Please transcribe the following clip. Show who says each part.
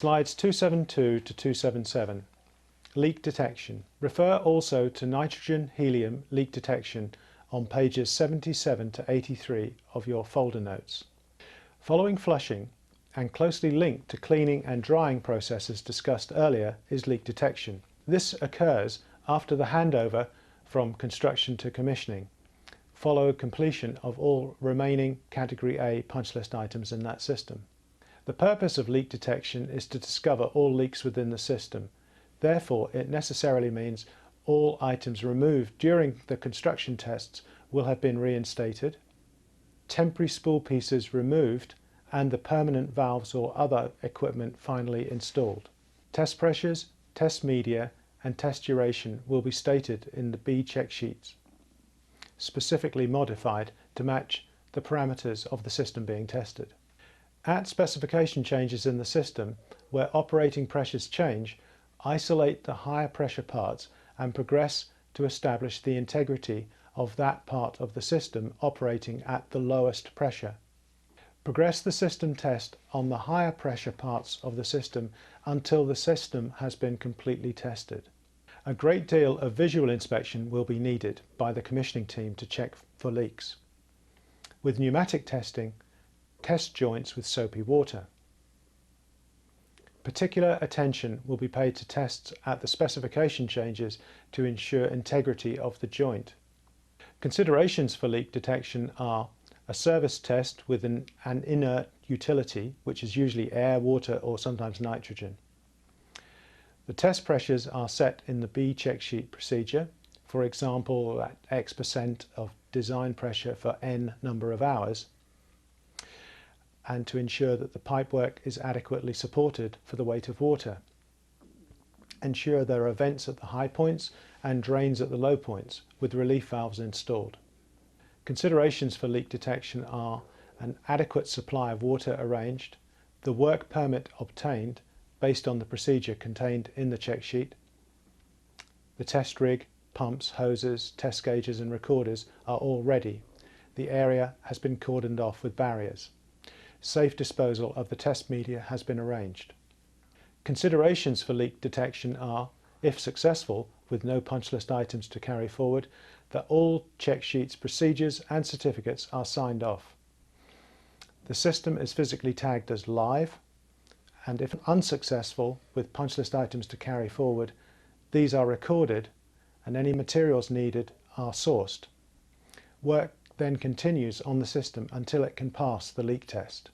Speaker 1: Slides 272 to 277. Leak detection. Refer also to nitrogen-helium leak detection on pages 77 to 83 of your folder notes. Following flushing, and closely linked to cleaning and drying processes discussed earlier, is leak detection. This occurs after the handover from construction to commissioning, follow completion of all remaining Category A punch list items in that system. The purpose of leak detection is to discover all leaks within the system. Therefore, it necessarily means all items removed during the construction tests will have been reinstated, temporary spool pieces removed, and the permanent valves or other equipment finally installed. Test pressures, test media, and test duration will be stated in the B check sheets, specifically modified to match the parameters of the system being tested. At specification changes in the system, where operating pressures change, isolate the higher pressure parts and progress to establish the integrity of that part of the system operating at the lowest pressure. Progress the system test on the higher pressure parts of the system until the system has been completely tested. A great deal of visual inspection will be needed by the commissioning team to check for leaks. With pneumatic testing, test joints with soapy water. Particular attention will be paid to tests at the specification changes to ensure integrity of the joint. Considerations for leak detection are a service test with an inert utility, which is usually air, water, or sometimes nitrogen. The test pressures are set in the B check sheet procedure, for example at X% of design pressure for N number of hours, and to ensure that the pipework is adequately supported for the weight of water. Ensure there are vents at the high points and drains at the low points with relief valves installed. Considerations for leak detection are an adequate supply of water arranged, the work permit obtained based on the procedure contained in the check sheet, the test rig, pumps, hoses, test gauges and recorders are all ready. The area has been cordoned off with barriers. Safe disposal of the test media has been arranged. Considerations for leak detection are, if successful, with no punch list items to carry forward, that all check sheets, procedures and certificates are signed off. The system is physically tagged as live, and if unsuccessful with punch list items to carry forward, these are recorded and any materials needed are sourced. Work then continues on the system until it can pass the leak test.